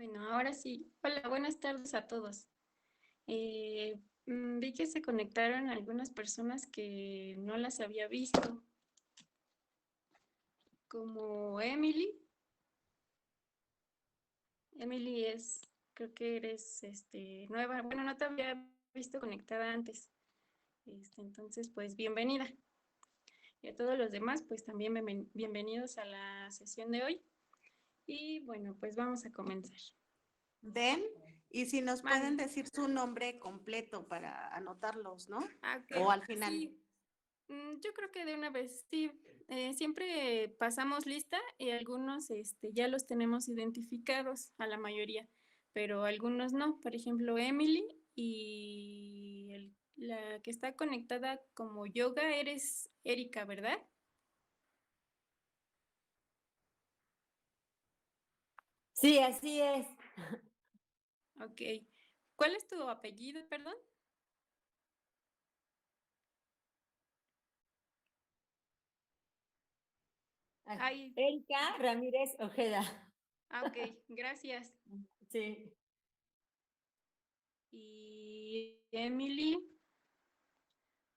Bueno, ahora sí. Hola, buenas tardes a todos. Vi que se conectaron algunas personas que no las había visto, como Emily. Emily creo que eres nueva. Bueno, no te había visto conectada antes. Entonces, pues bienvenida. Y a todos los demás, pues también bienvenidos a la sesión de hoy. Y bueno, pues vamos a comenzar. Den, y si nos Mande. pueden decir su nombre completo para anotarlos, ¿no? Ah, O ok. al final. Sí, yo creo que de una vez, sí. Siempre pasamos lista y algunos ya los tenemos identificados, a la mayoría, pero algunos no. Por ejemplo, Emily y la que está conectada como yoga eres Erika, ¿verdad? Sí, así es. Ok. ¿Cuál es tu apellido, perdón? Ay, Erika Ramírez Ojeda. ok, gracias. Sí. Y Emily,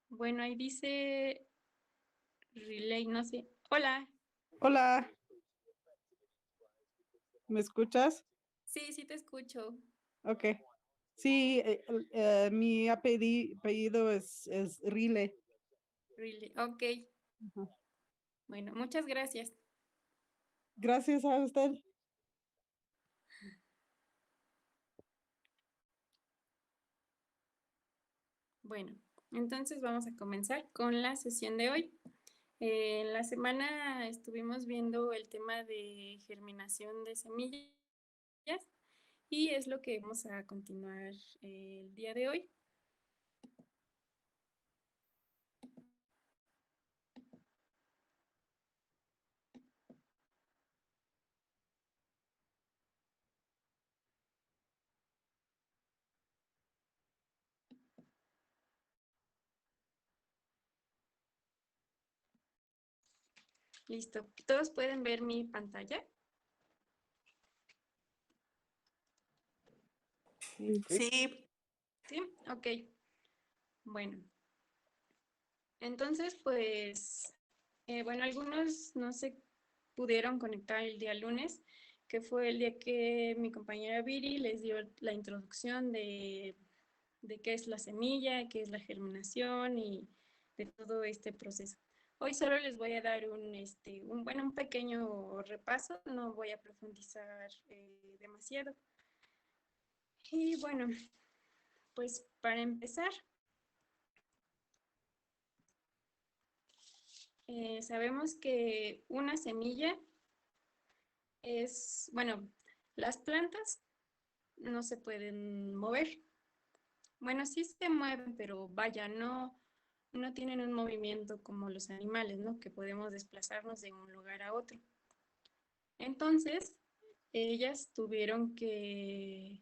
bueno, ahí dice Relay, no sé. Hola. Hola, ¿me escuchas? Sí, sí te escucho. Ok. Sí, mi apellido es Rile. Really. Ok. Ajá. Bueno, muchas gracias. Gracias a usted. Bueno, entonces vamos a comenzar con la sesión de hoy. En la semana estuvimos viendo el tema de germinación de semillas y es lo que vamos a continuar el día de hoy. Listo. ¿Todos pueden ver mi pantalla? Sí, Sí. Ok. Bueno, entonces pues, bueno, algunos no se pudieron conectar el día lunes, que fue el día que mi compañera Viri les dio la introducción de qué es la semilla, qué es la germinación y de todo este proceso. Hoy solo les voy a dar un pequeño repaso, no voy a profundizar demasiado. Y bueno, pues para empezar, sabemos que una semilla bueno, las plantas no se pueden mover. Bueno, sí se mueven, pero vaya, no tienen un movimiento como los animales, ¿no? Que podemos desplazarnos de un lugar a otro. Entonces, ellas tuvieron que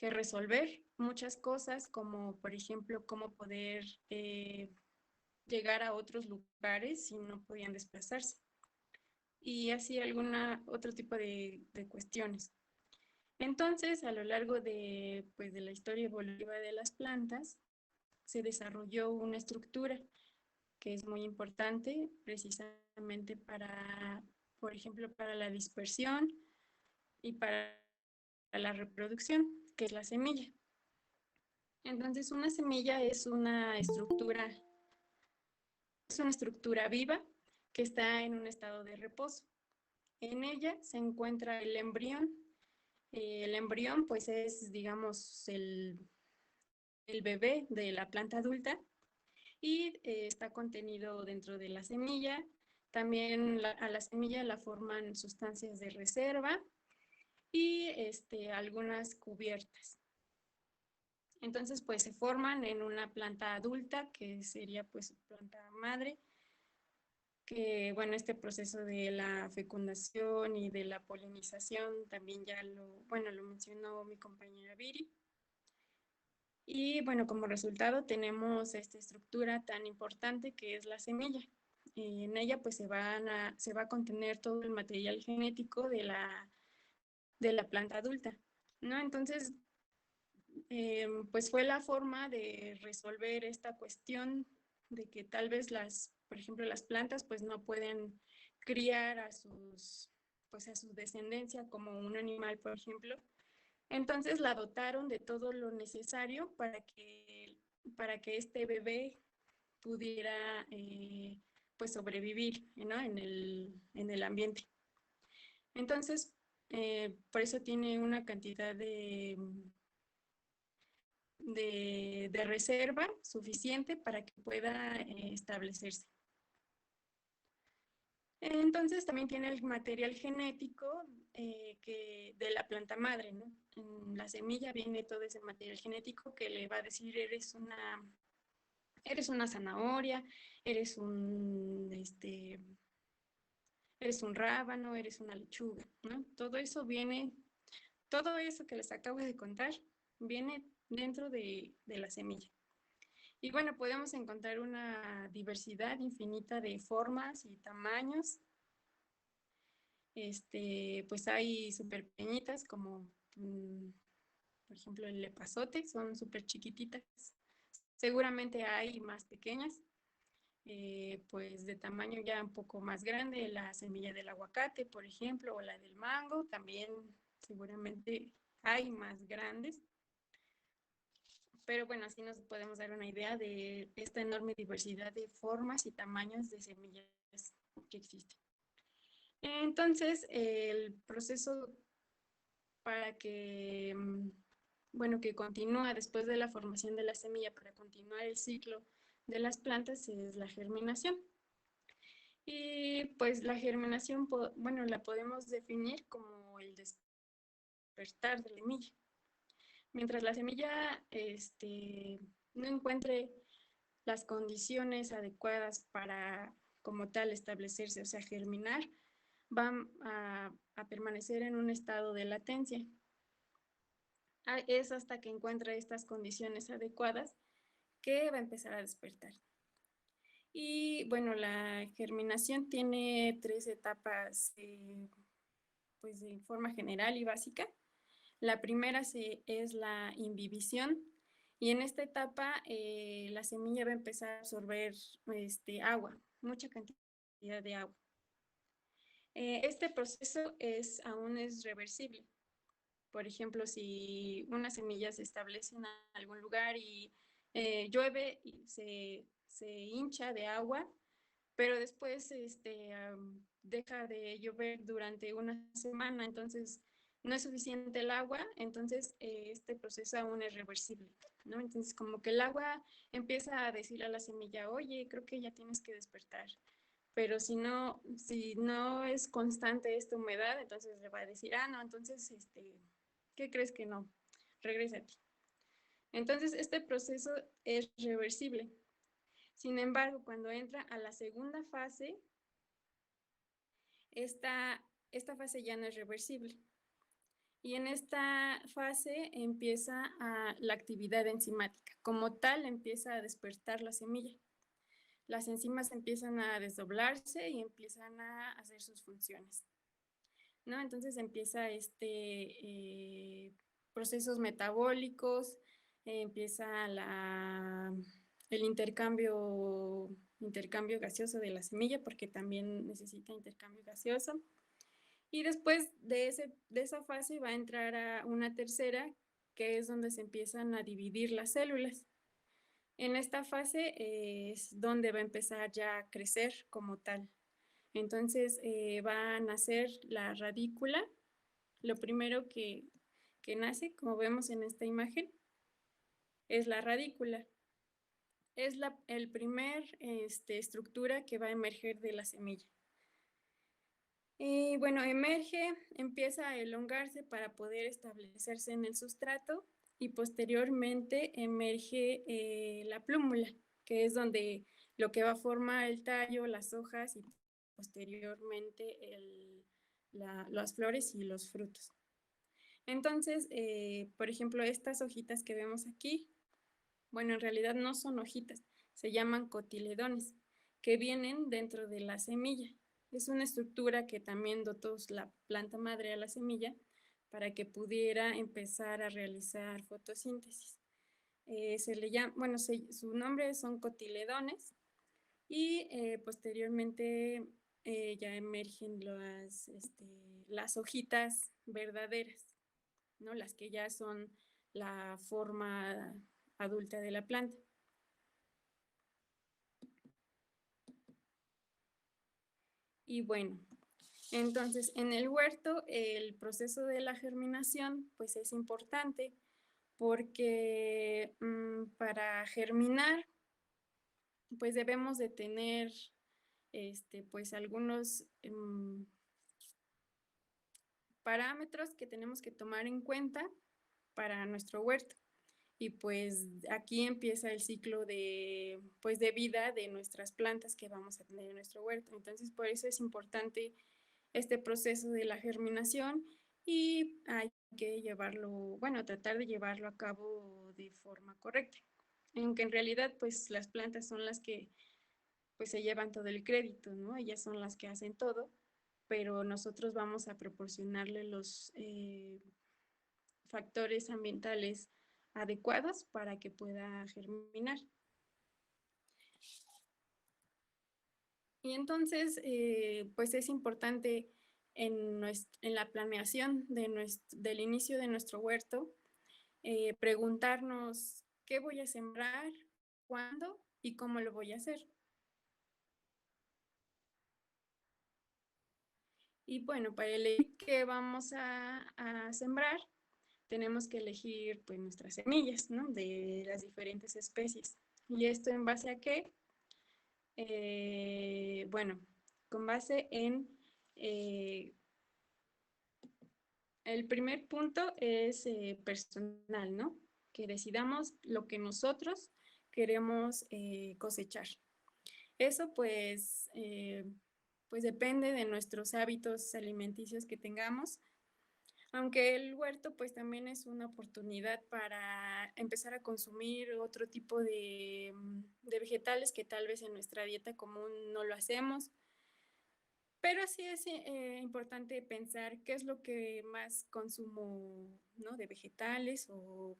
resolver muchas cosas, como por ejemplo, cómo poder llegar a otros lugares si no podían desplazarse. Y así otro tipo de cuestiones. Entonces, a lo largo pues, de la historia evolutiva de las plantas, se desarrolló una estructura que es muy importante precisamente para, por ejemplo, para la dispersión y para la reproducción, que es la semilla. Entonces, una semilla es una estructura viva que está en un estado de reposo. En ella se encuentra el embrión. El embrión, pues, es, digamos, el bebé de la planta adulta y está contenido dentro de la semilla. También a la semilla la forman sustancias de reserva y algunas cubiertas. Entonces, pues se forman en una planta adulta, que sería pues planta madre, que bueno, este proceso de la fecundación y de la polinización también lo mencionó mi compañera Viri. Y bueno, como resultado tenemos esta estructura tan importante que es la semilla. En ella pues se va a contener todo el material genético de la planta adulta, ¿no? Entonces, pues fue la forma de resolver esta cuestión de que tal vez por ejemplo, las plantas pues no pueden criar pues a su descendencia como un animal, por ejemplo. Entonces la dotaron de todo lo necesario para que este bebé pudiera pues sobrevivir, ¿no? En el ambiente. Entonces, por eso tiene una cantidad de reserva suficiente para que pueda establecerse. Entonces también tiene el material genético de la planta madre, ¿no? En la semilla viene todo ese material genético que le va a decir eres una zanahoria, eres eres un rábano, eres una lechuga, ¿no? Todo eso que les acabo de contar viene dentro de la semilla. Y bueno, podemos encontrar una diversidad infinita de formas y tamaños. Pues hay súper pequeñitas como, por ejemplo, el epazote, son súper chiquititas. Seguramente hay más pequeñas, pues de tamaño ya un poco más grande, la semilla del aguacate, por ejemplo, o la del mango, también seguramente hay más grandes. Pero bueno, así nos podemos dar una idea de esta enorme diversidad de formas y tamaños de semillas que existen. Entonces, el proceso para que, bueno, que continúa después de la formación de la semilla, para continuar el ciclo de las plantas, es la germinación. Y pues la germinación, bueno, la podemos definir como el despertar de la semilla. Mientras la semilla no encuentre las condiciones adecuadas para como tal establecerse, o sea, germinar, van a permanecer en un estado de latencia. Es hasta que encuentra estas condiciones adecuadas que va a empezar a despertar. Y bueno, la germinación tiene 3 etapas, pues de forma general y básica. La primera es la imbibición, y en esta etapa la semilla va a empezar a absorber agua, mucha cantidad de agua. Este proceso aún es reversible. Por ejemplo, si una semilla se establece en algún lugar y llueve y se hincha de agua, pero después deja de llover durante una semana, entonces no es suficiente el agua, entonces este proceso aún es reversible, ¿no? Entonces como que el agua empieza a decir a la semilla, oye, creo que ya tienes que despertar, pero si no es constante esta humedad, entonces le va a decir, no, entonces, ¿qué crees que no? Regrésate. Entonces este proceso es reversible. Sin embargo, cuando entra a la segunda fase, esta fase ya no es reversible. Y en esta fase empieza la actividad enzimática. Como tal, empieza a despertar la semilla. Las enzimas empiezan a desdoblarse y empiezan a hacer sus funciones, ¿no? Entonces empieza procesos metabólicos, empieza el intercambio gaseoso de la semilla, porque también necesita intercambio gaseoso. Y después de esa fase va a entrar a una tercera, que es donde se empiezan a dividir las células. En esta fase es donde va a empezar ya a crecer como tal. Entonces va a nacer la radícula. Lo primero que nace, como vemos en esta imagen, es la radícula. Es el primer estructura que va a emerger de la semilla. Y bueno, empieza a elongarse para poder establecerse en el sustrato, y posteriormente emerge la plúmula, que es donde lo que va a formar el tallo, las hojas y posteriormente las flores y los frutos. Entonces, por ejemplo, estas hojitas que vemos aquí, bueno, en realidad no son hojitas, se llaman cotiledones, que vienen dentro de la semilla. Es una estructura que también dotó la planta madre a la semilla para que pudiera empezar a realizar fotosíntesis. Se le llama, bueno, su nombre son cotiledones y posteriormente ya emergen las hojitas verdaderas, ¿no? Las que ya son la forma adulta de la planta. Y bueno, entonces en el huerto el proceso de la germinación pues es importante porque para germinar pues debemos de tener pues algunos parámetros que tenemos que tomar en cuenta para nuestro huerto. Y pues aquí empieza el ciclo de vida de nuestras plantas que vamos a tener en nuestro huerto. Entonces, por eso es importante este proceso de la germinación y hay que llevarlo, bueno, tratar de llevarlo a cabo de forma correcta. Aunque en realidad, pues las plantas son las que pues se llevan todo el crédito, ¿no? Ellas son las que hacen todo, pero nosotros vamos a proporcionarle los factores ambientales adecuados para que pueda germinar. Y entonces, pues es importante en la planeación del inicio de nuestro huerto, preguntarnos qué voy a sembrar, cuándo y cómo lo voy a hacer. Y bueno, para elegir qué vamos a sembrar, tenemos que elegir pues nuestras semillas, ¿no? De las diferentes especies. ¿Y esto en base a qué? Bueno, con base en el primer punto es personal, ¿no? Que decidamos lo que nosotros queremos cosechar. Eso pues depende de nuestros hábitos alimenticios que tengamos, aunque el huerto pues también es una oportunidad para empezar a consumir otro tipo de vegetales que tal vez en nuestra dieta común no lo hacemos. Pero sí es importante pensar qué es lo que más consumo, ¿no? De vegetales o,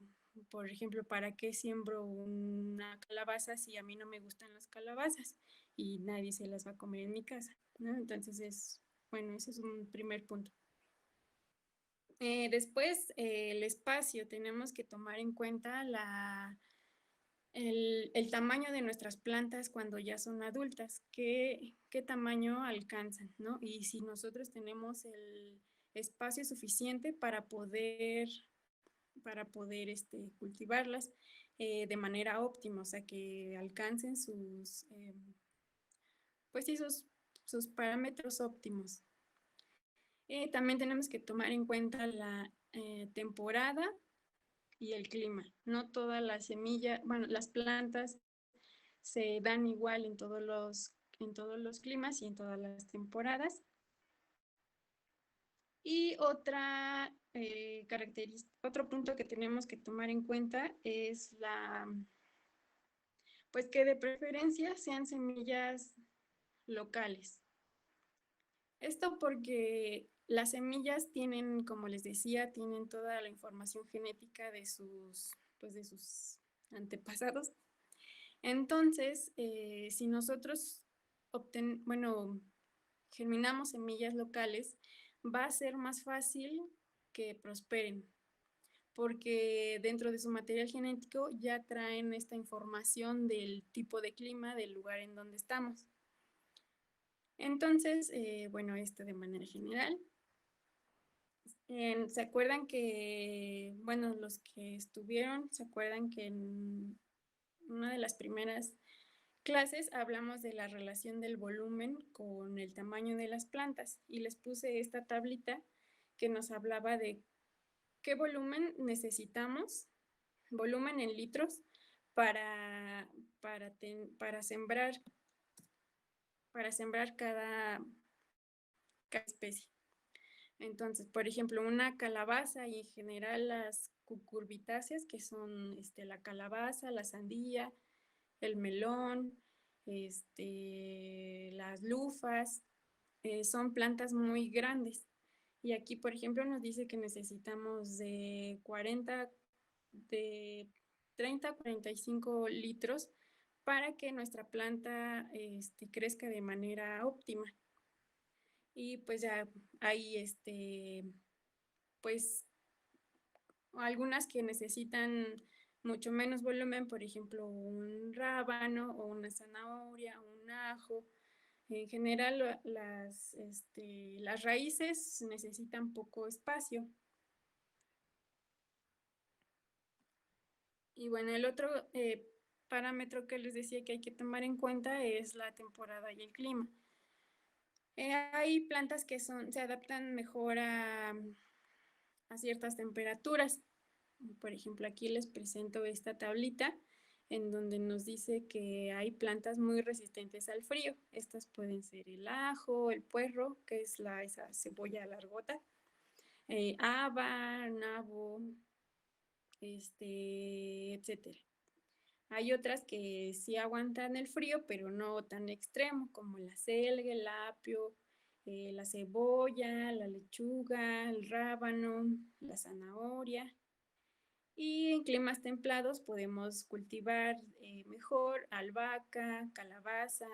por ejemplo, ¿para qué siembro una calabaza si a mí no me gustan las calabazas y nadie se las va a comer en mi casa, ¿no? Entonces, bueno, ese es un primer punto. Después, el espacio. Tenemos que tomar en cuenta el tamaño de nuestras plantas cuando ya son adultas, qué tamaño alcanzan, ¿no? Y si nosotros tenemos el espacio suficiente para poder cultivarlas de manera óptima, o sea, que alcancen pues sí, sus parámetros óptimos. También tenemos que tomar en cuenta la temporada y el clima. No todas las semillas, bueno, las plantas se dan igual en todos los climas y en todas las temporadas. Y otro punto que tenemos que tomar en cuenta es pues que de preferencia sean semillas locales. Esto porque las semillas tienen, como les decía, tienen toda la información genética de sus antepasados. Entonces, si nosotros germinamos semillas locales, va a ser más fácil que prosperen, porque dentro de su material genético ya traen esta información del tipo de clima del lugar en donde estamos. Entonces, bueno, esto de manera general. ¿Se acuerdan que, bueno, los que estuvieron, se acuerdan que en una de las primeras clases hablamos de la relación del volumen con el tamaño de las plantas y les puse esta tablita que nos hablaba de qué volumen necesitamos, volumen en litros, para sembrar cada especie? Entonces, por ejemplo, una calabaza y en general las cucurbitáceas, que son la calabaza, la sandía, el melón, las lufas, son plantas muy grandes Y aquí, por ejemplo, nos dice que necesitamos de 30 a 45 litros para que nuestra planta crezca de manera óptima. Y pues ya hay pues algunas que necesitan mucho menos volumen, por ejemplo, un rábano o una zanahoria, un ajo. En general, las raíces necesitan poco espacio. Y bueno, el otro parámetro que les decía que hay que tomar en cuenta es la temporada y el clima. Hay plantas que se adaptan mejor a ciertas temperaturas. Por ejemplo, aquí les presento esta tablita en donde nos dice que hay plantas muy resistentes al frío. Estas pueden ser el ajo, el puerro, que es esa cebolla largota, haba, nabo, etcétera. Hay otras que sí aguantan el frío, pero no tan extremo, como la selga, el apio, la cebolla, la lechuga, el rábano, la zanahoria. Y en climas templados podemos cultivar mejor albahaca, calabaza,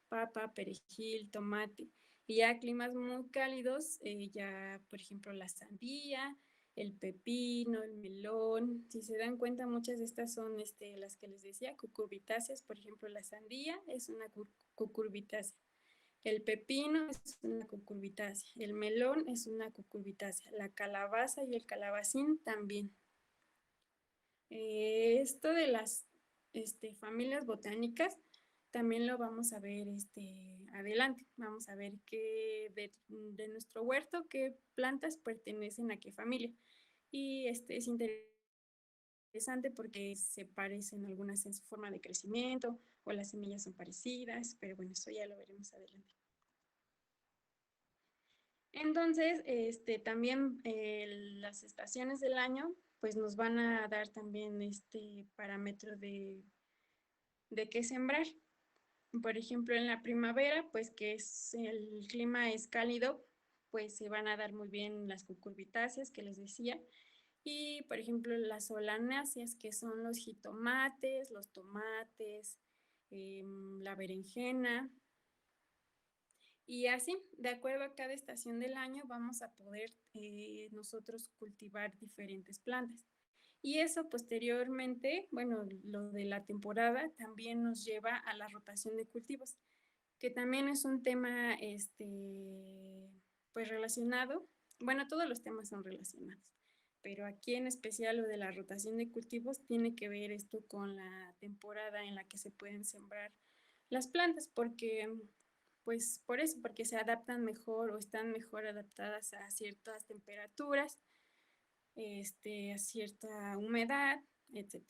papa, perejil, tomate. Y ya climas muy cálidos, ya por ejemplo la sandía, el pepino, el melón. Si se dan cuenta, muchas de estas son las que les decía, cucurbitáceas. Por ejemplo, la sandía es una cucurbitácea. El pepino es una cucurbitácea. El melón es una cucurbitácea. La calabaza y el calabacín también. Esto de las familias botánicas también lo vamos a ver adelante. Vamos a ver de nuestro huerto qué plantas pertenecen a qué familia. Y es interesante porque se parecen algunas en su forma de crecimiento o las semillas son parecidas, pero bueno, eso ya lo veremos adelante. Entonces, también las estaciones del año pues nos van a dar también este parámetro de qué sembrar. Por ejemplo, en la primavera, pues que el clima es cálido, pues se van a dar muy bien las cucurbitáceas que les decía. Y, por ejemplo, las solanáceas, que son los jitomates, los tomates, la berenjena. Y así, de acuerdo a cada estación del año, vamos a poder nosotros cultivar diferentes plantas. Y eso posteriormente, bueno, lo de la temporada también nos lleva a la rotación de cultivos, que también es un tema, pues relacionado. Bueno, todos los temas son relacionados, pero aquí en especial lo de la rotación de cultivos tiene que ver esto con la temporada en la que se pueden sembrar las plantas, porque pues por eso, porque se adaptan mejor o están mejor adaptadas a ciertas temperaturas, a cierta humedad, etc.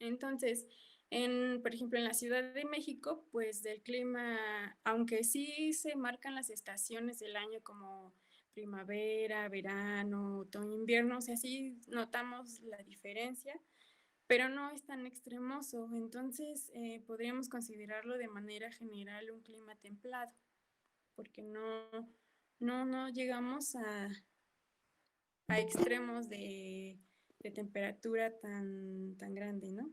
Entonces, por ejemplo, en la Ciudad de México, pues del clima, aunque sí se marcan las estaciones del año como primavera, verano, otoño, invierno, o sea, sí notamos la diferencia, pero no es tan extremoso. Entonces, podríamos considerarlo de manera general un clima templado, porque no llegamos a extremos de temperatura tan grande, ¿no?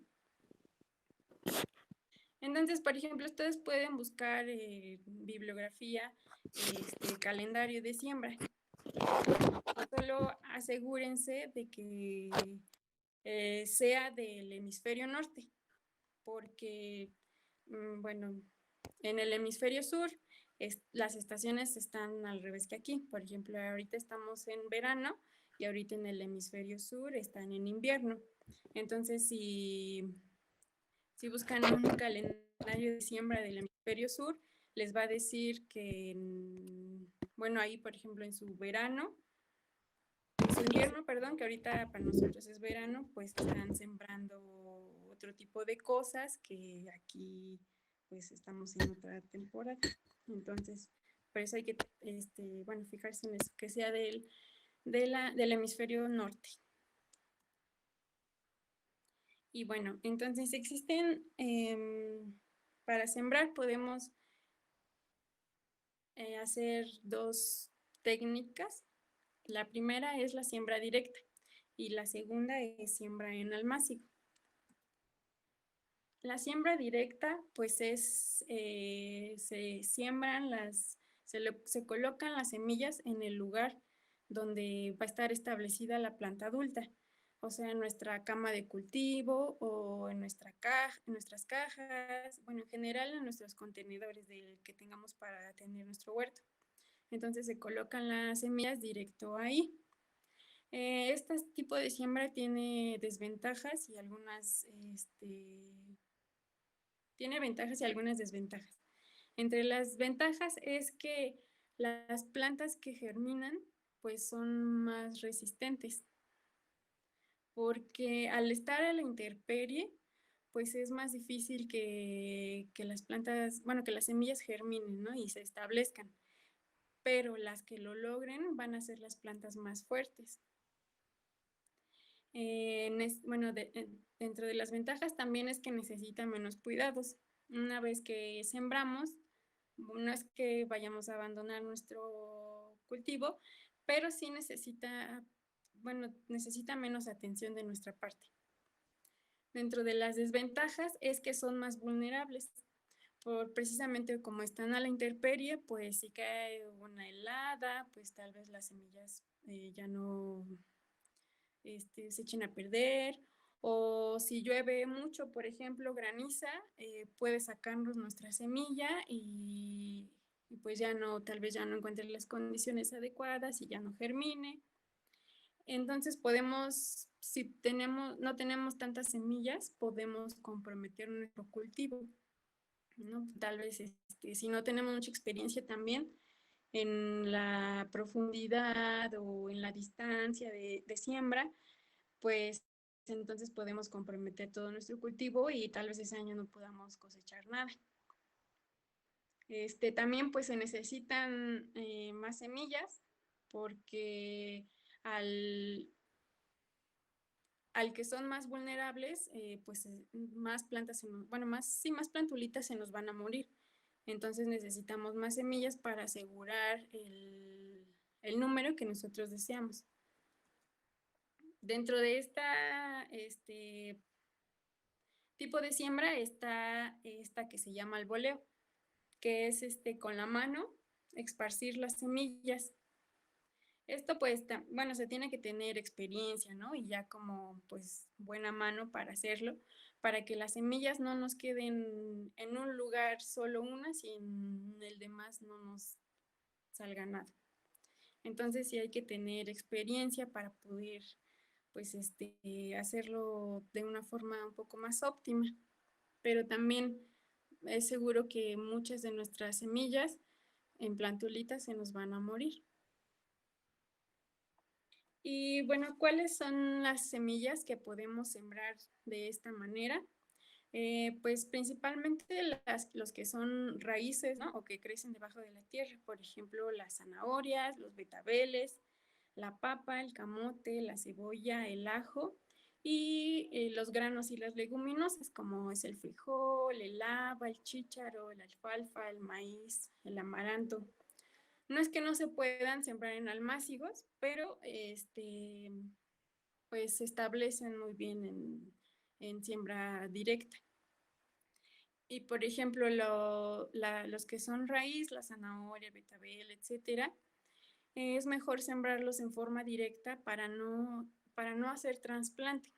Entonces, por ejemplo, ustedes pueden buscar bibliografía, calendario de siembra. Solo asegúrense de que sea del hemisferio norte, porque, bueno, en el hemisferio sur las estaciones están al revés que aquí. Por ejemplo, ahorita estamos en verano y ahorita en el hemisferio sur están en invierno. Entonces, si buscan un calendario de siembra del hemisferio sur, les va a decir que, bueno, ahí, por ejemplo, en su verano, en su invierno, perdón, que ahorita para nosotros es verano, pues están sembrando otro tipo de cosas que aquí, pues estamos en otra temporada. Entonces, por eso hay que, bueno, fijarse en eso, que sea del hemisferio norte. Y bueno, entonces existen, para sembrar podemos hacer dos técnicas La primera es la siembra directa y la segunda es siembra en almácigo. La siembra directa, pues se siembran se colocan las semillas en el lugar donde va a estar establecida la planta adulta, o sea, en nuestra cama de cultivo o en nuestras cajas, bueno, en general en nuestros contenedores del que tengamos para tener nuestro huerto. Entonces se colocan las semillas directo ahí. Este tipo de siembra tiene desventajas y tiene ventajas y algunas desventajas. Entre las ventajas es que las plantas que germinan pues son más resistentes, porque al estar a la intemperie pues es más difícil que las plantas, bueno, que las semillas germinen, ¿no? Y se establezcan, pero las que lo logren van a ser las plantas más fuertes. Bueno, dentro de las ventajas también es que necesita menos cuidados. Una vez que sembramos, no es que vayamos a abandonar nuestro cultivo, pero sí necesita menos atención de nuestra parte. Dentro de las desventajas es que son más vulnerables, precisamente como están a la intemperie, pues si cae una helada, pues tal vez las semillas ya no se echen a perder, o si llueve mucho, por ejemplo, graniza, puede sacarnos nuestra semilla y pues ya no, tal vez ya no encuentre las condiciones adecuadas y ya no germine. Entonces podemos, si no tenemos tantas semillas, podemos comprometer nuestro cultivo, ¿no? Tal vez si no tenemos mucha experiencia también en la profundidad o en la distancia de siembra, pues entonces podemos comprometer todo nuestro cultivo y tal vez ese año no podamos cosechar nada. También pues se necesitan más semillas porque al que son más vulnerables, pues más plantas, más plantulitas se nos van a morir. Entonces necesitamos más semillas para asegurar el número que nosotros deseamos. Dentro de este tipo de siembra está esta que se llama el boleo, que es con la mano esparcir las semillas. Esto pues, bueno, se tiene que tener experiencia, ¿no? Y ya como pues buena mano para hacerlo, para que las semillas no nos queden en un lugar solo unas y en el demás no nos salga nada. Entonces sí hay que tener experiencia para poder pues hacerlo de una forma un poco más óptima. Pero también es seguro que muchas de nuestras semillas en plantulitas se nos van a morir. Y bueno, ¿cuáles son las semillas que podemos sembrar de esta manera? Pues principalmente los que son raíces, ¿no? O que crecen debajo de la tierra, por ejemplo, las zanahorias, los betabeles, la papa, el camote, la cebolla, el ajo y los granos y las leguminosas como es el frijol, el haba, el chícharo, la alfalfa, el maíz, el amaranto. No es que no se puedan sembrar en almácigos, pero pues se establecen muy bien en siembra directa. Y por ejemplo, los que son raíz, la zanahoria, el betabel, etcétera, es mejor sembrarlos en forma directa para no hacer trasplante,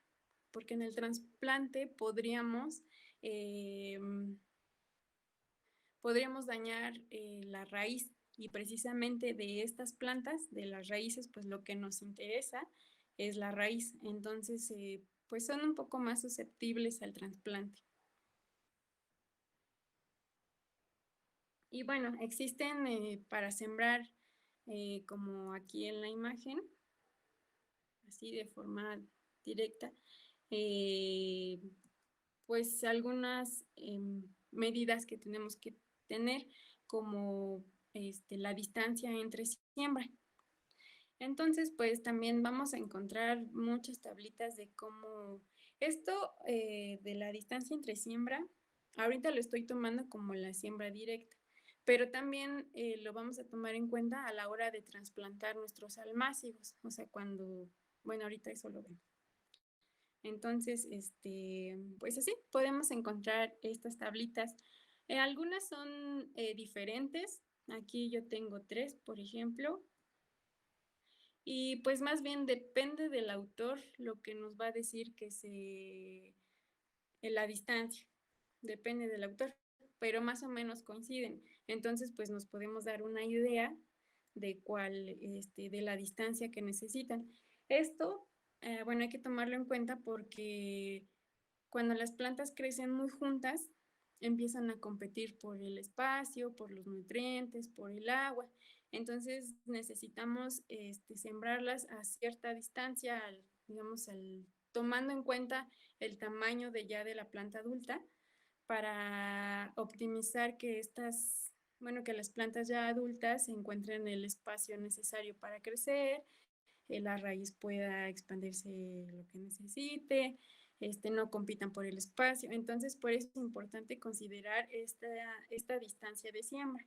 porque en el trasplante podríamos dañar la raíz y precisamente de estas plantas, de las raíces, pues lo que nos interesa es la raíz. Entonces, pues son un poco más susceptibles al trasplante. Y bueno, existen para sembrar, como aquí en la imagen, así de forma directa, pues algunas medidas que tenemos que tener, como la distancia entre siembra. Entonces, pues también vamos a encontrar muchas tablitas de cómo esto de la distancia entre siembra, ahorita lo estoy tomando como la siembra directa, pero también lo vamos a tomar en cuenta a la hora de trasplantar nuestros almácigos, o sea, cuando, bueno, ahorita eso lo ven. Entonces, pues así, podemos encontrar estas tablitas. Algunas son diferentes. Aquí yo tengo 3, por ejemplo. Y pues más bien depende del autor lo que nos va a decir que la distancia. Depende del autor, pero más o menos coinciden. Entonces, pues nos podemos dar una idea de de la distancia que necesitan. Esto, bueno, hay que tomarlo en cuenta porque cuando las plantas crecen muy juntas, empiezan a competir por el espacio, por los nutrientes, por el agua. Entonces necesitamos sembrarlas a cierta distancia, digamos, tomando en cuenta el tamaño de la planta adulta para optimizar que que las plantas ya adultas encuentren el espacio necesario para crecer, la raíz pueda expandirse lo que necesite, no compitan por el espacio. Entonces, por eso es importante considerar esta distancia de siembra.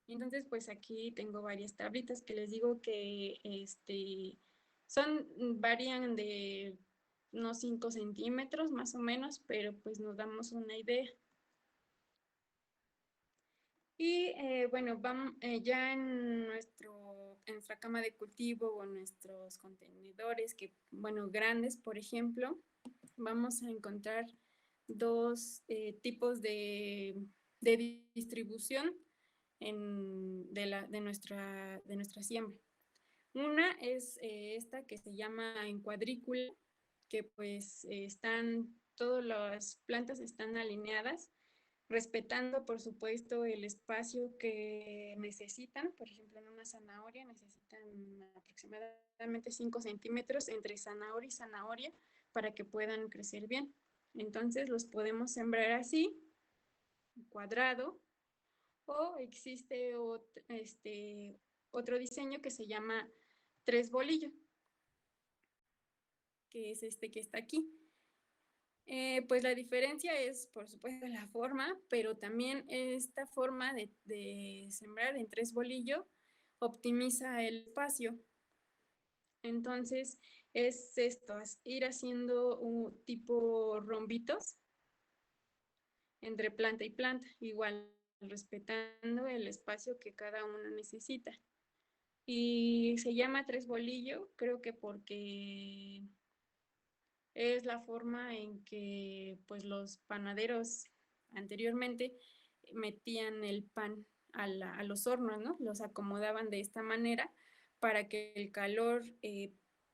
Entonces, pues aquí tengo varias tablitas que les digo que varían de unos 5 centímetros más o menos, pero pues nos damos una idea. Y bueno, vamos, ya en nuestra cama de cultivo o nuestros contenedores, bueno, grandes, por ejemplo, vamos a encontrar 2 tipos de distribución de nuestra siembra. Una es esta que se llama en cuadrícula, que pues todas las plantas están alineadas, respetando, por supuesto, el espacio que necesitan. Por ejemplo, en una zanahoria necesitan aproximadamente 5 centímetros entre zanahoria y zanahoria para que puedan crecer bien. Entonces, los podemos sembrar así, cuadrado, o existe otro diseño que se llama 3 bolillo, que es este que está aquí. Pues la diferencia es, por supuesto, la forma, pero también esta forma de sembrar en 3 bolillo optimiza el espacio. Entonces, es esto, es ir haciendo un tipo rombitos entre planta y planta, igual respetando el espacio que cada una necesita. Y se llama 3 bolillo, creo que porque es la forma en que pues los panaderos anteriormente metían el pan a los hornos, ¿no? Los acomodaban de esta manera para que el calor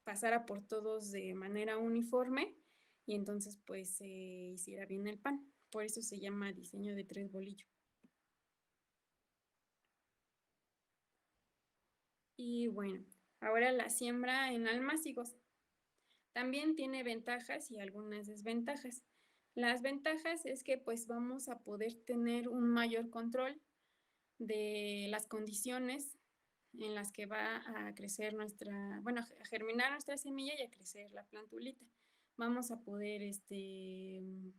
pasara por todos de manera uniforme y entonces pues se hiciera bien el pan. Por eso se llama diseño de 3 bolillo. Y bueno, ahora la siembra en almácigos. También tiene ventajas y algunas desventajas. Las ventajas es que pues vamos a poder tener un mayor control de las condiciones en las que va a crecer a germinar nuestra semilla y a crecer la plantulita. Vamos a poder,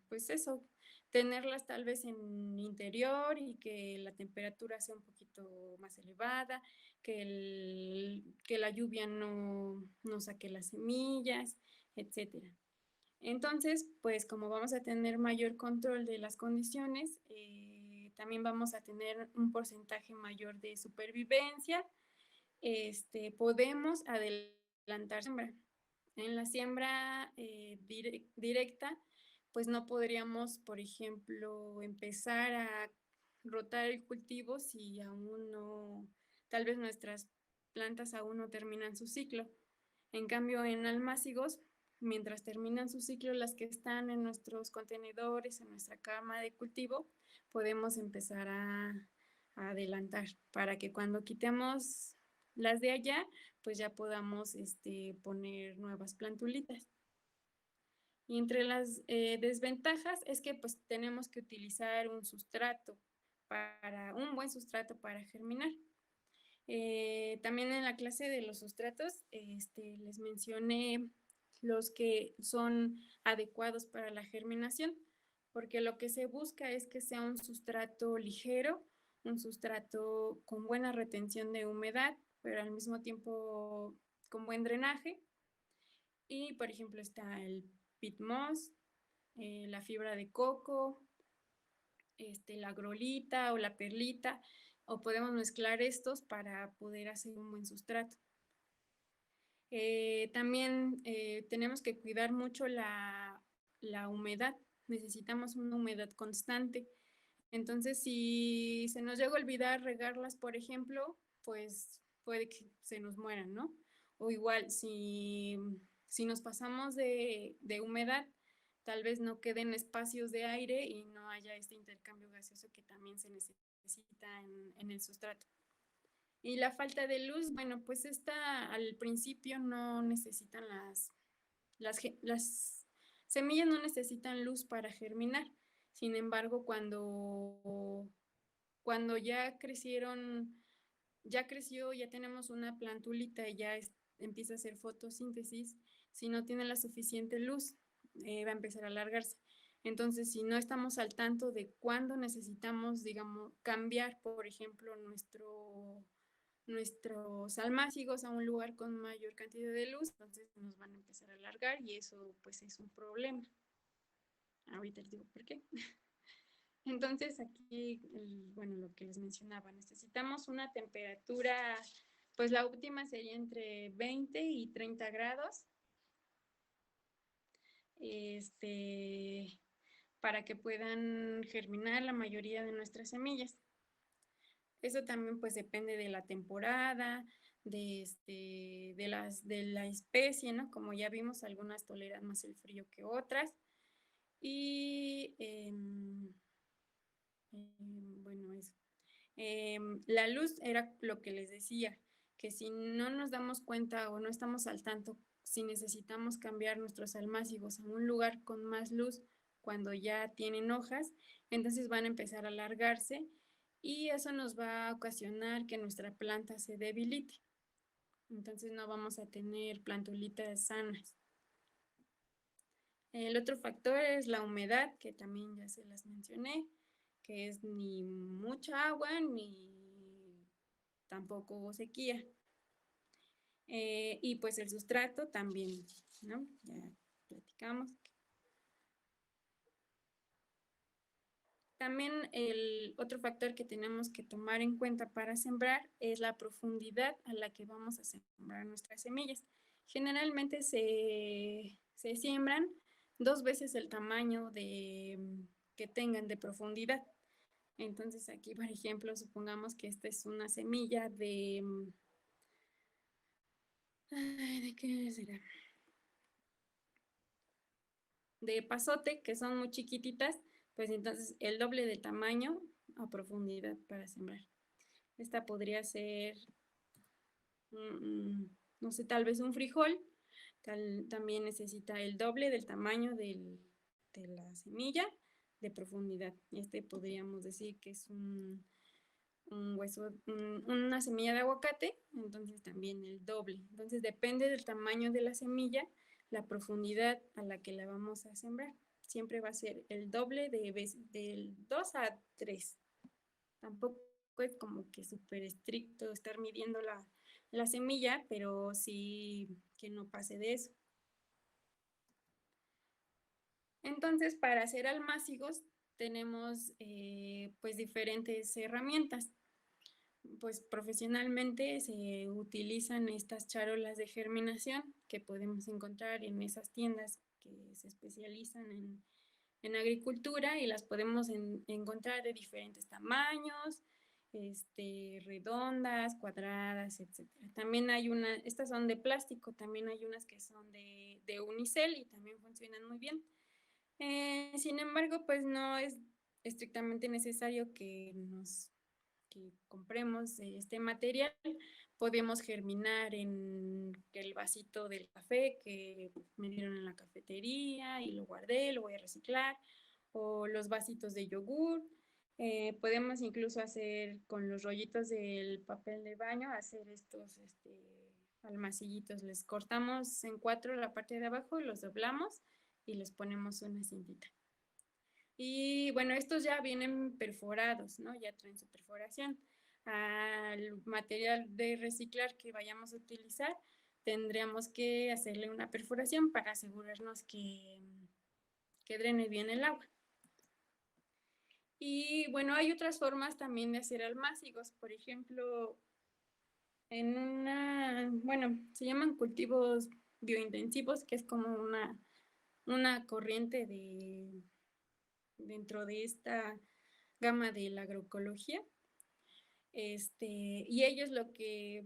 pues eso, tenerlas tal vez en interior y que la temperatura sea un poquito más elevada, que la lluvia no saque las semillas, etcétera. Entonces, pues como vamos a tener mayor control de las condiciones, también vamos a tener un porcentaje mayor de supervivencia. Podemos adelantar siembra. En la siembra directa, pues no podríamos, por ejemplo, empezar a rotar el cultivo si aún no, tal vez nuestras plantas aún no terminan su ciclo. En cambio, en almácigos, mientras terminan su ciclo, las que están en nuestros contenedores, en nuestra cama de cultivo, podemos empezar a adelantar para que cuando quitemos las de allá, pues ya podamos poner nuevas plantulitas. Y entre las desventajas es que pues tenemos que utilizar un buen sustrato para germinar. También en la clase de los sustratos les mencioné los que son adecuados para la germinación. porque lo que se busca es que sea un sustrato ligero, un sustrato con buena retención de humedad, pero al mismo tiempo con buen drenaje. Y, por ejemplo, está el peat moss, la fibra de coco, la grolita o la perlita, o podemos mezclar estos para poder hacer un buen sustrato. También tenemos que cuidar mucho la humedad. Necesitamos una humedad constante. Entonces, si se nos llega a olvidar regarlas, por ejemplo, pues puede que se nos mueran, ¿no? O igual, si nos pasamos de humedad, tal vez no queden espacios de aire y no haya este intercambio gaseoso que también se necesita en el sustrato. Y la falta de luz, bueno, pues al principio no necesitan las semillas no necesitan luz para germinar. Sin embargo, cuando ya creció, ya tenemos una plantulita y ya empieza a hacer fotosíntesis, si no tiene la suficiente luz, va a empezar a alargarse. Entonces, si no estamos al tanto de cuándo necesitamos, digamos, cambiar, por ejemplo, nuestros almácigos a un lugar con mayor cantidad de luz, entonces nos van a empezar a alargar y eso pues es un problema. Ahorita les digo por qué. Entonces aquí, bueno, lo que les mencionaba, necesitamos una temperatura, pues la óptima sería entre 20 y 30 grados, para que puedan germinar la mayoría de nuestras semillas. Eso también pues depende de la temporada, de la especie, ¿no? Como ya vimos, algunas toleran más el frío que otras. Y bueno, eso. La luz era lo que les decía, que si no nos damos cuenta o no estamos al tanto, si necesitamos cambiar nuestros almácigos a un lugar con más luz cuando ya tienen hojas, entonces van a empezar a alargarse y eso nos va a ocasionar que nuestra planta se debilite. Entonces no vamos a tener plantulitas sanas. El otro factor es la humedad, que también ya se las mencioné, que es ni mucha agua ni tampoco sequía. Y pues el sustrato también, ¿no? Ya platicamos. También el otro factor que tenemos que tomar en cuenta para sembrar es la profundidad a la que vamos a sembrar nuestras semillas. Generalmente se siembran 2 veces el tamaño que tengan de profundidad. Entonces aquí, por ejemplo, supongamos que esta es una semilla ¿de qué será? De pasote, que son muy chiquititas, pues entonces el doble de tamaño a profundidad para sembrar. Esta podría ser, no sé, tal vez un frijol, también necesita el doble del tamaño de la semilla de profundidad. Podríamos decir que es una semilla de aguacate, entonces también el doble. Entonces depende del tamaño de la semilla, la profundidad a la que la vamos a sembrar. Siempre va a ser el doble del 2 a 3. Tampoco es como que súper estricto estar midiendo la semilla, pero sí que no pase de eso. Entonces, para hacer almácigos tenemos pues diferentes herramientas. Pues profesionalmente se utilizan estas charolas de germinación que podemos encontrar en esas tiendas que se especializan en agricultura y las podemos encontrar de diferentes tamaños, redondas, cuadradas, etc. También hay estas son de plástico, también hay unas que son de unicel y también funcionan muy bien. Sin embargo, pues no es estrictamente necesario que compremos este material. Podemos germinar en el vasito del café que me dieron en la cafetería y lo guardé, lo voy a reciclar, o los vasitos de yogur. Podemos incluso hacer con los rollitos del papel de baño, hacer estos almacillitos. Les cortamos en 4 la parte de abajo, los doblamos y les ponemos una cintita. Y bueno, estos ya vienen perforados, ¿no? Ya traen su perforación. Al material de reciclar que vayamos a utilizar, tendríamos que hacerle una perforación para asegurarnos que drene bien el agua. Y bueno, hay otras formas también de hacer almácigos. Por ejemplo, bueno, se llaman cultivos biointensivos, que es como una corriente dentro de esta gama de la agroecología. Y ellos lo que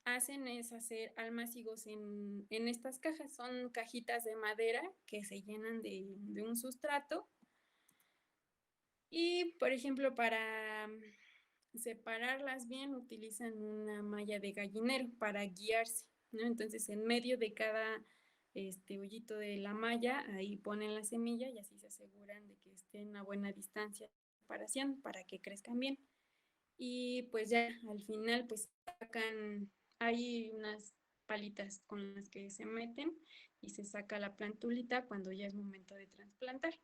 hacen es hacer almácigos en estas cajas. Son cajitas de madera que se llenan de un sustrato. Y, por ejemplo, para separarlas bien, utilizan una malla de gallinero para guiarse, ¿no? Entonces, en medio de cada hoyito de la malla, ahí ponen la semilla y así se aseguran de que estén a buena distancia de separación para que crezcan bien. Y pues ya al final, pues sacan, hay unas palitas con las que se meten y se saca la plantulita cuando ya es momento de trasplantar.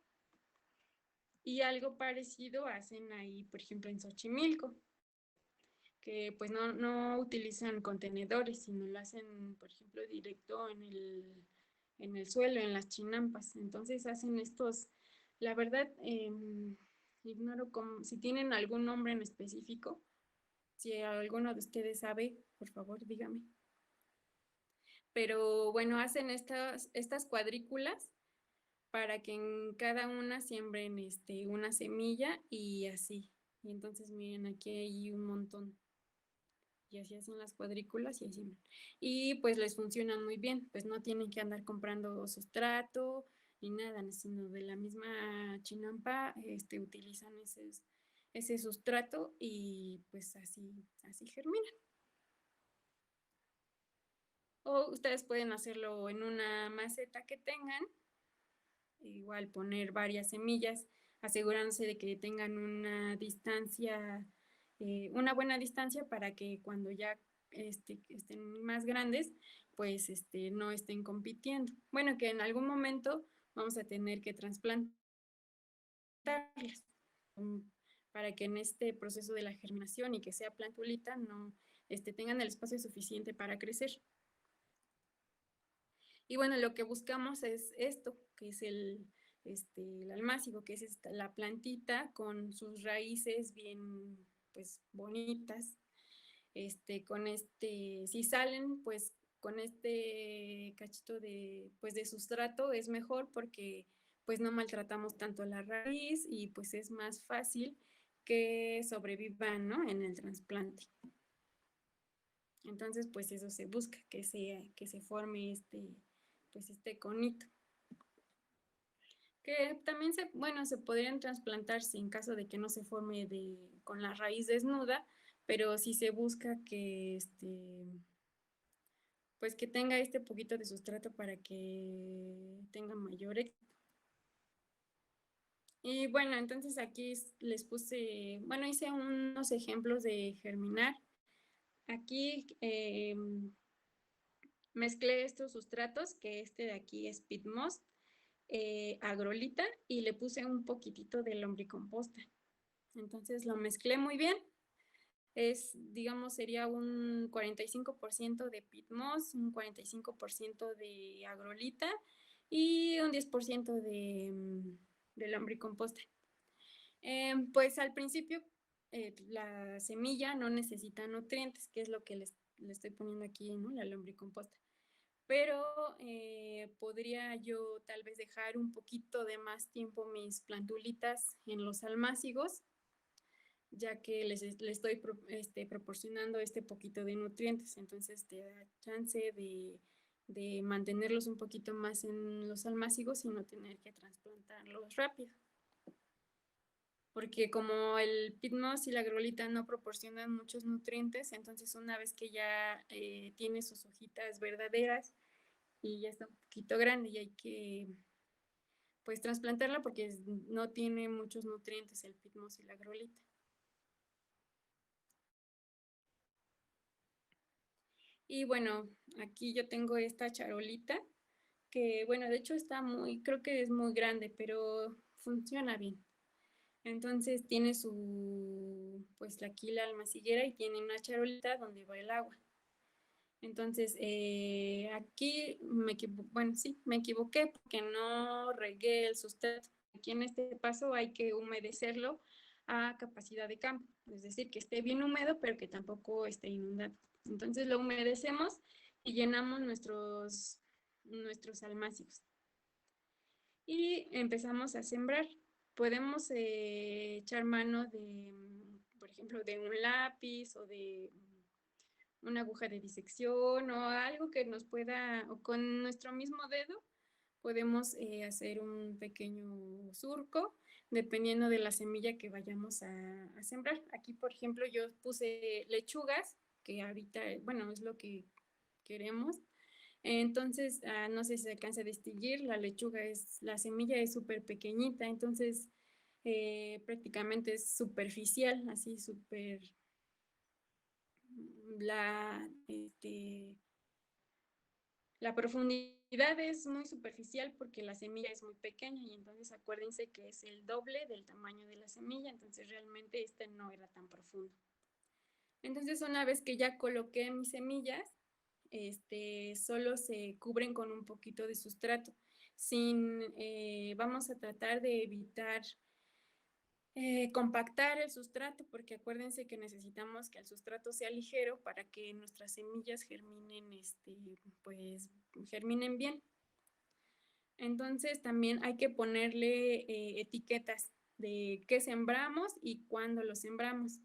Y algo parecido hacen ahí, por ejemplo, en Xochimilco, que pues no utilizan contenedores, sino lo hacen, por ejemplo, directo en el suelo, en las chinampas. Entonces hacen estos, la verdad, ignoro si tienen algún nombre en específico. Si alguno de ustedes sabe, por favor, dígame. Pero bueno, hacen estas cuadrículas para que en cada una siembren una semilla y así. Y entonces miren, aquí hay un montón. Y así hacen las cuadrículas y así. Y pues les funcionan muy bien, pues no tienen que andar comprando sustrato ni nada, sino de la misma chinampa utilizan ese sustrato y pues así germinan. O ustedes pueden hacerlo en una maceta que tengan, igual poner varias semillas, asegurándose de que tengan una distancia, una buena distancia para que cuando ya estén más grandes, pues no estén compitiendo. Bueno, que en algún momento vamos a tener que trasplantarlas para que en este proceso de la germinación y que sea plantulita no tengan el espacio suficiente para crecer. Y bueno, lo que buscamos es esto, que es el almácigo, que es la plantita con sus raíces bien, pues, bonitas. Si salen, pues, con este cachito pues, de sustrato es mejor porque, pues, no maltratamos tanto la raíz y, pues, es más fácil que sobrevivan, ¿no? En el trasplante. Entonces, pues, eso se busca, que se forme este conito. Que también se podrían trasplantarse en caso de que no se forme con la raíz desnuda, pero sí se busca que pues que tenga este poquito de sustrato para que tenga mayor éxito. Y bueno, entonces aquí les puse, bueno, hice unos ejemplos de germinar. Aquí mezclé estos sustratos, que de aquí es peat moss, agrolita, y le puse un poquitito de lombricomposta. Entonces lo mezclé muy bien. Digamos, sería un 45% de peat moss, un 45% de agrolita y un 10% de lombricomposta. Pues al principio la semilla no necesita nutrientes, que es lo que le estoy poniendo aquí, ¿no? La lombricomposta. Pero podría yo tal vez dejar un poquito de más tiempo mis plantulitas en los almácigos, ya que les estoy proporcionando este poquito de nutrientes, entonces te da chance de mantenerlos un poquito más en los almácigos y no tener que trasplantarlos rápido. Porque como el peat moss y la agrolita no proporcionan muchos nutrientes, entonces una vez que ya tiene sus hojitas verdaderas y ya está un poquito grande y hay que pues trasplantarla porque no tiene muchos nutrientes el peat moss y la agrolita. Y bueno, aquí yo tengo esta charolita que, bueno, de hecho está creo que es muy grande, pero funciona bien. Entonces tiene su, pues aquí la almaciguera y tiene una charolita donde va el agua. Entonces, aquí me equivoqué porque no regué el sustrato. Aquí en este paso hay que humedecerlo a capacidad de campo, es decir, que esté bien húmedo, pero que tampoco esté inundado. Entonces lo humedecemos y llenamos nuestros almácigos. Y empezamos a sembrar. Podemos echar mano de, por ejemplo, de un lápiz o de una aguja de disección o algo que nos pueda, o con nuestro mismo dedo, podemos hacer un pequeño surco dependiendo de la semilla que vayamos a sembrar. Aquí, por ejemplo, yo puse lechugas, que ahorita, bueno, es lo que queremos. Entonces, no sé si se alcanza a distinguir, la semilla es súper pequeñita, entonces prácticamente es superficial, así súper, la, la profundidad es muy superficial porque la semilla es muy pequeña y entonces acuérdense que es el doble del tamaño de la semilla, entonces realmente este no era tan profundo. Entonces una vez que ya coloqué mis semillas, solo se cubren con un poquito de sustrato. Vamos a tratar de evitar compactar el sustrato, porque acuérdense que necesitamos que el sustrato sea ligero para que nuestras semillas germinen bien. Entonces también hay que ponerle etiquetas de qué sembramos y cuándo lo sembramos.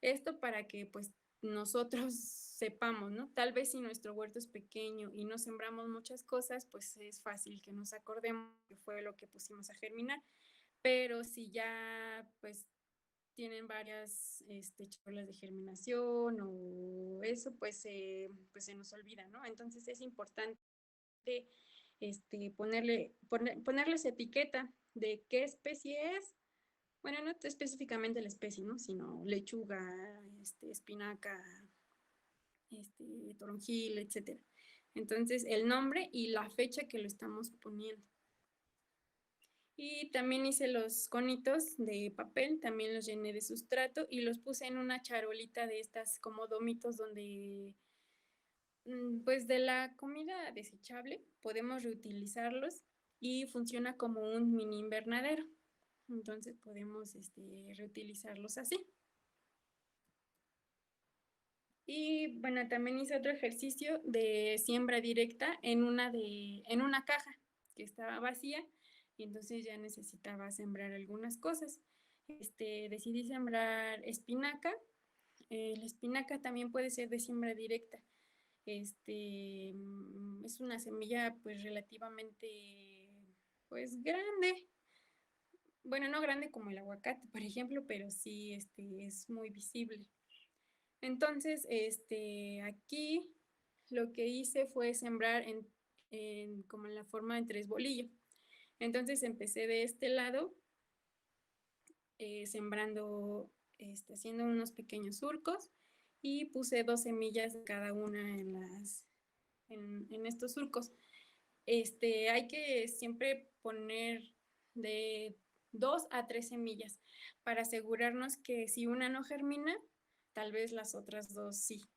Esto para que pues nosotros sepamos, ¿no? Tal vez si nuestro huerto es pequeño y no sembramos muchas cosas, pues es fácil que nos acordemos que fue lo que pusimos a germinar. Pero si ya pues tienen varias charolas de germinación o eso, pues se nos olvida, ¿no? Entonces es importante ponerles etiqueta de qué especie es. Bueno, no específicamente la especie, ¿no? Sino lechuga, espinaca, toronjil, etcétera. Entonces, el nombre y la fecha que lo estamos poniendo. Y también hice los conitos de papel, también los llené de sustrato y los puse en una charolita de estas como domitos donde, pues de la comida desechable, podemos reutilizarlos y funciona como un mini invernadero. Entonces podemos reutilizarlos así. Y bueno, también hice otro ejercicio de siembra directa en una caja que estaba vacía y entonces ya necesitaba sembrar algunas cosas. Decidí sembrar espinaca. La espinaca también puede ser de siembra directa. Es una semilla pues relativamente pues grande. Bueno, no grande como el aguacate, por ejemplo, pero sí es muy visible. Entonces, aquí lo que hice fue sembrar como en la forma de 3 bolillos. Entonces empecé de este lado, sembrando, haciendo unos pequeños surcos y puse 2 semillas de cada una en estos surcos. Hay que siempre poner de 2 a 3 semillas para asegurarnos que si una no germina, tal vez las otras 2 sí.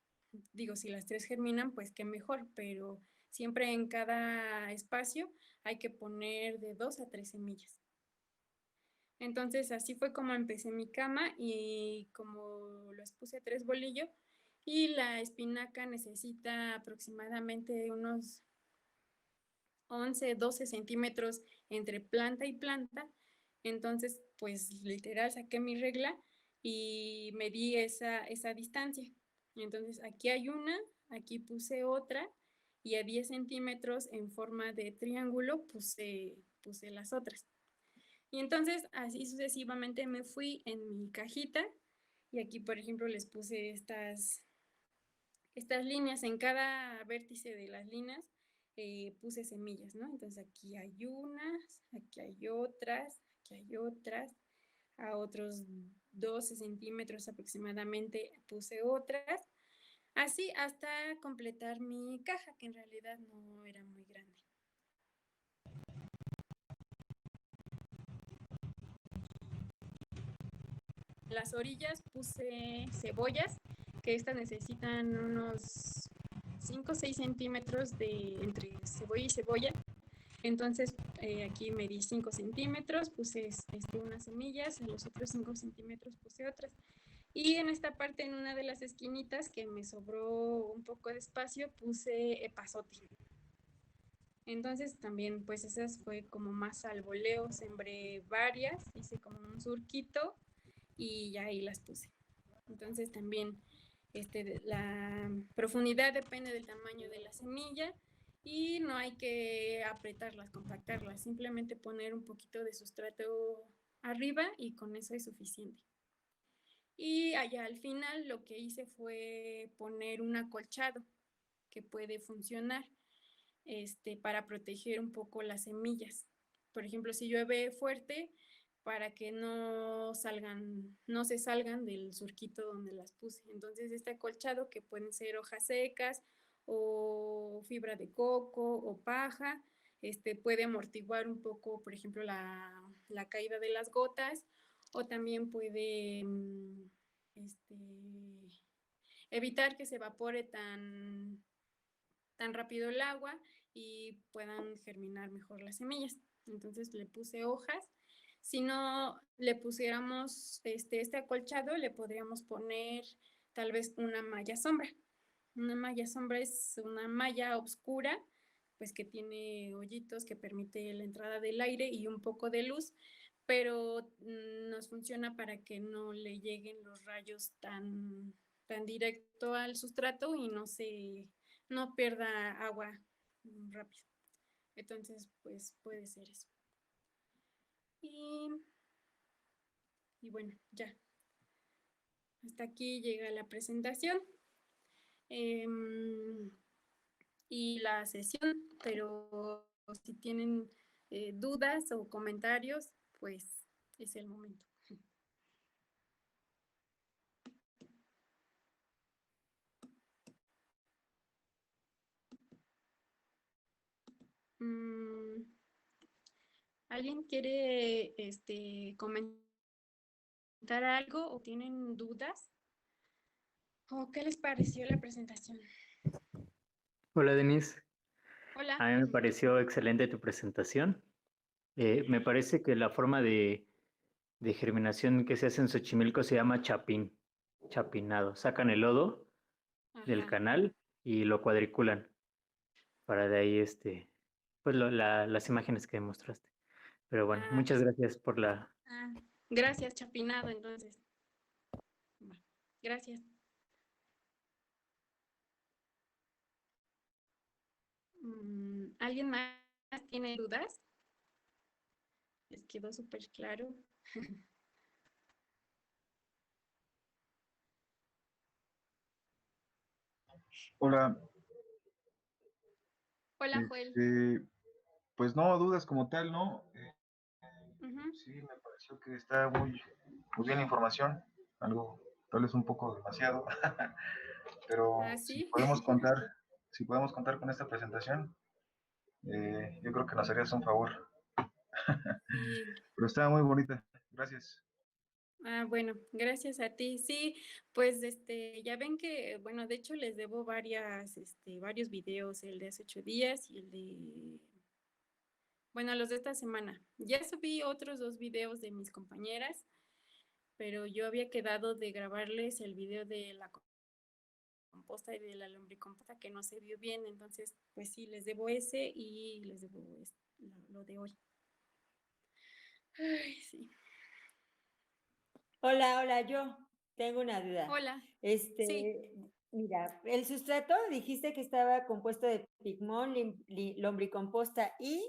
Digo, si las 3 germinan, pues qué mejor, pero siempre en cada espacio hay que poner de 2 a 3 semillas. Entonces así fue como empecé mi cama y como los puse 3 bolillos y la espinaca necesita aproximadamente unos 11, 12 centímetros entre planta y planta. Entonces, pues literal saqué mi regla y medí esa distancia. Entonces, aquí hay una, aquí puse otra y a 10 centímetros en forma de triángulo puse las otras. Y entonces, así sucesivamente me fui en mi cajita y aquí, por ejemplo, les puse estas líneas. En cada vértice de las líneas puse semillas, ¿no? Entonces aquí hay unas, aquí hay otras, a otros 12 centímetros aproximadamente puse otras, así hasta completar mi caja, que en realidad no era muy grande. las orillas puse cebollas, que estas necesitan unos 5 o 6 centímetros entre cebolla y cebolla. Entonces aquí medí 5 centímetros, puse unas semillas, en los otros 5 centímetros puse otras. Y en esta parte, en una de las esquinitas que me sobró un poco de espacio, puse epazote. Entonces también pues esas fue como más al voleo, sembré varias, hice como un surquito y ya ahí las puse. Entonces también la profundidad depende del tamaño de la semilla y no hay que apretarlas, compactarlas, simplemente poner un poquito de sustrato arriba y con eso es suficiente. Y allá al final lo que hice fue poner un acolchado que puede funcionar para proteger un poco las semillas. Por ejemplo, si llueve fuerte, para que no se salgan del surquito donde las puse. Entonces, este acolchado, que pueden ser hojas secas o fibra de coco o paja, puede amortiguar un poco, por ejemplo, la caída de las gotas, o también puede evitar que se evapore tan rápido el agua y puedan germinar mejor las semillas. Entonces le puse hojas. Si no le pusiéramos este acolchado, le podríamos poner tal vez una malla sombra. Una malla sombra es una malla oscura, pues que tiene hoyitos que permite la entrada del aire y un poco de luz, pero nos funciona para que no le lleguen los rayos tan directo al sustrato y no pierda agua rápido. Entonces, pues puede ser eso. Y bueno, ya. Hasta aquí llega la presentación y la sesión, pero si tienen dudas o comentarios, pues es el momento. ¿Alguien quiere comentar algo o tienen dudas? ¿O qué les pareció la presentación? Hola Denise, Hola. a mí me pareció excelente tu presentación. Me parece que la forma de germinación que se hace en Xochimilco se llama chapinado. Sacan el lodo del Ajá. canal y lo cuadriculan para de ahí pues las imágenes que mostraste. Pero bueno, muchas gracias por Gracias, chapinado, entonces. Gracias. ¿Alguien más tiene dudas? Les quedó súper claro. Hola, Hola, Joel. pues no, dudas como tal, ¿no? Ujú. Sí, me pareció que está muy bien la información, algo tal vez un poco demasiado, pero ¿Sí? si podemos contar con esta presentación, yo creo que nos harías un favor. Sí. Pero está muy bonita, gracias. Bueno, gracias a ti. Sí, pues ya ven que, bueno, de hecho les debo varios videos, el de hace 8 días y el de, bueno, los de esta semana. Ya subí otros 2 videos de mis compañeras, pero yo había quedado de grabarles el video de la composta y de la lombricomposta que no se vio bien, entonces pues sí, les debo ese y les debo lo de hoy. Ay, sí. Hola, yo tengo una duda. Hola. Sí, Mira, el sustrato dijiste que estaba compuesto de pigmón, lombricomposta y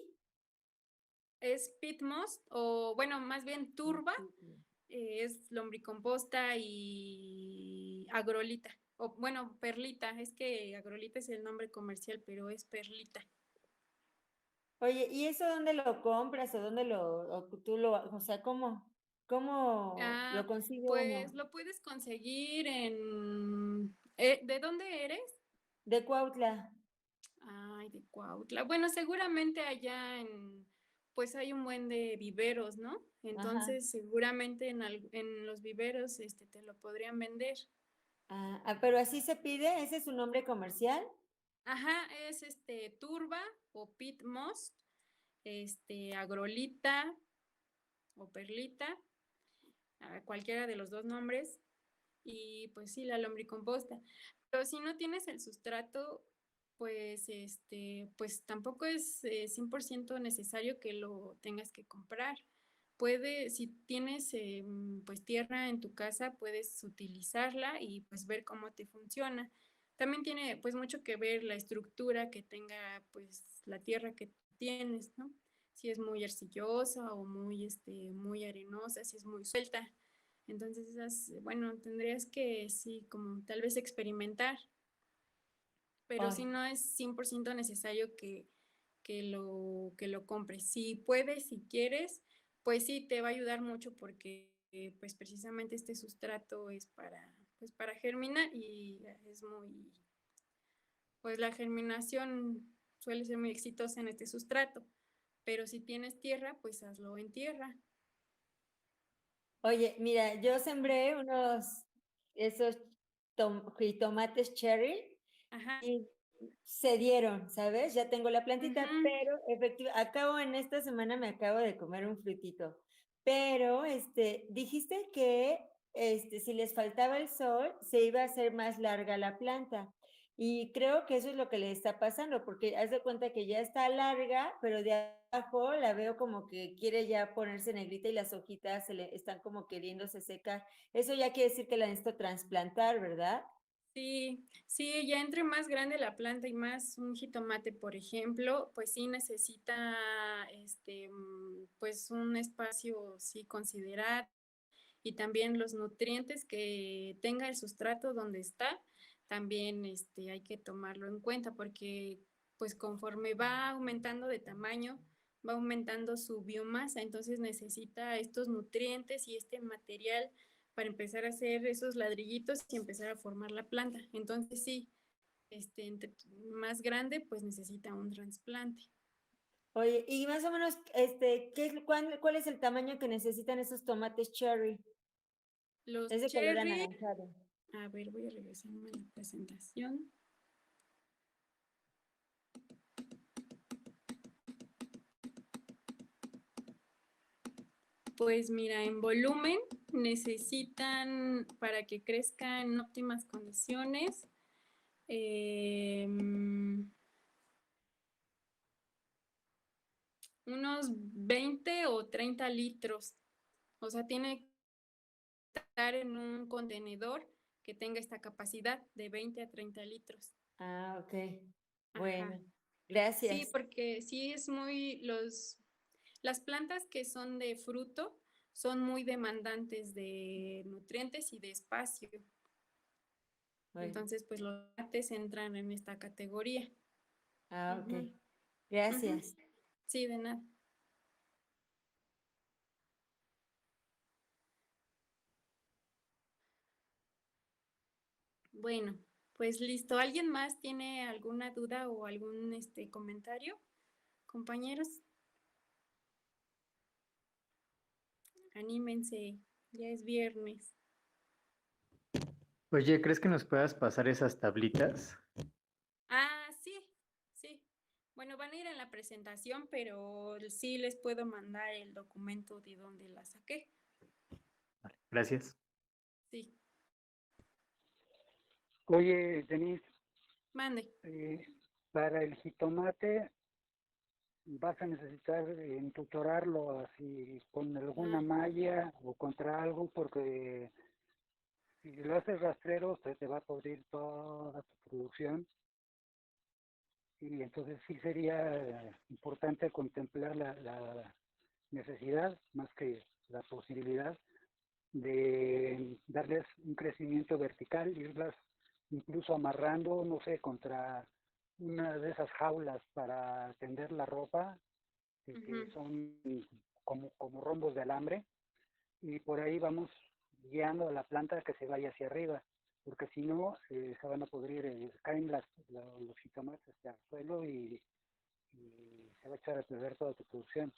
es peat moss o bueno, más bien turba, es lombricomposta y agrolita. O bueno, perlita, es que agrolita es el nombre comercial, pero es perlita. Oye, ¿y eso dónde lo compras o o sea, cómo lo consigue Pues uno? lo puedes conseguir en... ¿de dónde eres? De Cuautla. Ay, de Cuautla. Bueno, seguramente allá pues hay un buen de viveros, ¿no? Ajá. Entonces, seguramente en los viveros te lo podrían vender. Pero así se pide, ¿ese es su nombre comercial? Ajá, es turba o pit moss, agrolita o perlita, cualquiera de los dos nombres, y pues sí, la lombricomposta. Pero si no tienes el sustrato, pues pues tampoco es 100% necesario que lo tengas que comprar. Si tienes pues tierra en tu casa, puedes utilizarla y pues ver cómo te funciona. También tiene pues mucho que ver la estructura que tenga pues la tierra que tienes, ¿no? Si es muy arcillosa o muy arenosa, si es muy suelta. Entonces, bueno, tendrías que, sí, como tal vez experimentar, pero Ay, sí no es 100% necesario que lo compres. Si puedes, si quieres, pues sí, te va a ayudar mucho porque pues precisamente este sustrato es pues para germinar y pues la germinación suele ser muy exitosa en este sustrato, pero si tienes tierra, pues hazlo en tierra. oye, mira, yo sembré esos jitomates cherry Ajá. y se dieron, ¿sabes? Ya tengo la plantita, Ujú. pero efectivamente, en esta semana me acabo de comer un frutito. Pero, dijiste que, si les faltaba el sol, se iba a hacer más larga la planta. Y creo que eso es lo que le está pasando, porque haz de cuenta que ya está larga, pero de abajo la veo como que quiere ya ponerse negrita y las hojitas se le están como queriéndose secar. Eso ya quiere decir que la necesito trasplantar, ¿verdad? Sí, sí, ya entre más grande la planta y más un jitomate, por ejemplo, pues sí necesita pues un espacio sí considerar y también los nutrientes que tenga el sustrato donde está, también hay que tomarlo en cuenta porque pues conforme va aumentando de tamaño, va aumentando su biomasa, entonces necesita estos nutrientes y este material para empezar a hacer esos ladrillitos y empezar a formar la planta. Entonces sí, más grande pues necesita un trasplante. Oye, y más o menos, ¿cuál es el tamaño que necesitan esos tomates cherry? Los Es de color cherry, anaranjado. a ver, voy a regresarme a la presentación. Pues mira, en volumen necesitan para que crezcan en óptimas condiciones unos 20 o 30 litros. O sea, tiene que estar en un contenedor que tenga esta capacidad de 20 a 30 litros. Ok. Ajá. Bueno, Sí, gracias. porque sí es las plantas que son de fruto son muy demandantes de nutrientes y de espacio. Bueno, Entonces, pues los tomates entran en esta categoría. ok. Ujú, ujú. Gracias. Sí, de nada. Bueno, pues listo. ¿Alguien más tiene alguna duda o algún comentario, compañeros? Anímense, ya es viernes. Oye, ¿crees que nos puedas pasar esas tablitas? Ah, sí, sí. Bueno, van a ir en la presentación, pero sí les puedo mandar el documento de donde la saqué. Vale, gracias. Sí, Oye, Denise, mande. para el jitomate vas a necesitar entutorarlo así con alguna Ah, malla o contra algo porque si lo haces rastrero se te va a podrir toda tu producción y entonces sí sería importante contemplar la necesidad más que la posibilidad de darles un crecimiento vertical, irlas incluso amarrando, no sé, contra una de esas jaulas para tender la ropa, que ujú. son como rombos de alambre, y por ahí vamos guiando a la planta que se vaya hacia arriba, porque si no, se van a podrir, caen los jitomates hacia el suelo y se va a echar a perder toda tu producción.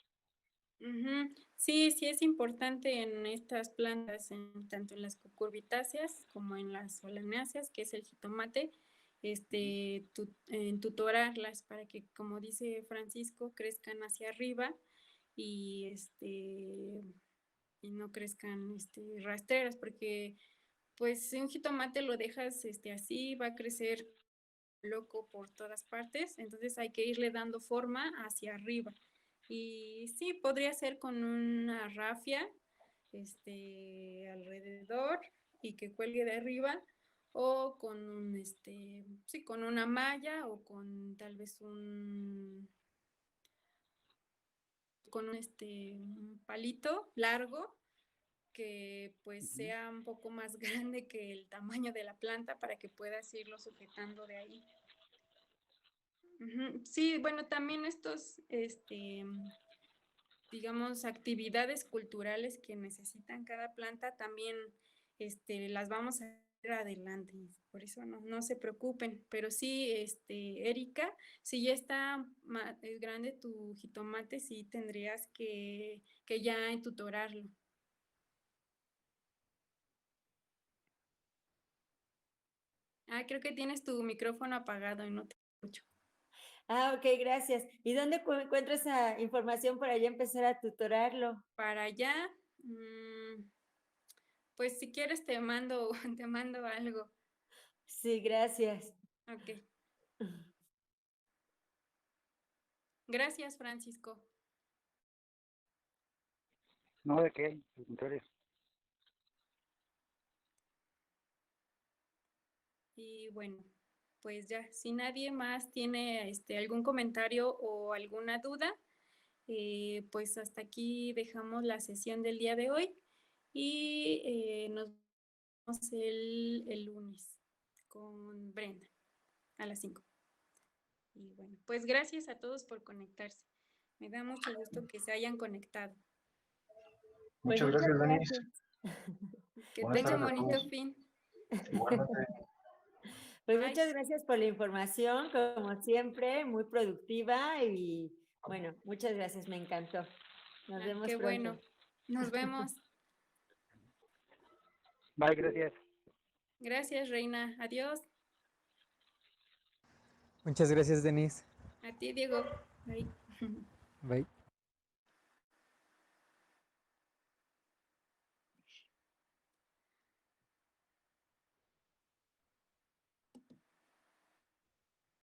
Ujú. Sí, sí es importante en estas plantas, tanto en las cucurbitáceas como en las solanáceas, que es el jitomate, en tutorarlas para que, como dice Francisco, crezcan hacia arriba y, y no crezcan rastreras, porque pues si un jitomate lo dejas así, va a crecer loco por todas partes, entonces hay que irle dando forma hacia arriba. Y sí, podría ser con una rafia alrededor y que cuelgue de arriba, o con sí, con una malla, o con tal vez un palito largo que pues Ujú. sea un poco más grande que el tamaño de la planta para que puedas irlo sujetando de ahí. Ujú. Sí, bueno, también estos, digamos, actividades culturales que necesitan cada planta, también las vamos a hacer adelante. Por eso no se preocupen. Pero sí, Erika, si ya está es grande tu jitomate, sí tendrías que ya tutorarlo. Ah, creo que tienes tu micrófono apagado y no te escucho. Ah, ok, gracias. ¿Y dónde encuentro esa información para ya empezar a tutorarlo? Para allá, pues si quieres te mando, te mando algo. Sí, gracias. Ok. Gracias, Francisco. No, de qué, al contrario. Y bueno, pues ya, si nadie más tiene algún comentario o alguna duda, pues hasta aquí dejamos la sesión del día de hoy y nos vemos el lunes con Brenda a las 5. Y bueno, pues gracias a todos por conectarse. Me da mucho gusto que se hayan conectado. Pues Muchas muchas gracias, Denise. gracias. Que Buenas tengan tardes a bonito todos. fin. Igualmente, Pues Bye. muchas gracias por la información, como siempre, muy productiva y bueno, muchas gracias, me encantó. Nos Ah, vemos qué pronto. bueno. Nos vemos. Bye, gracias. Gracias, Reina. Adiós. Muchas gracias, Denise. A ti, Diego. Bye. Bye.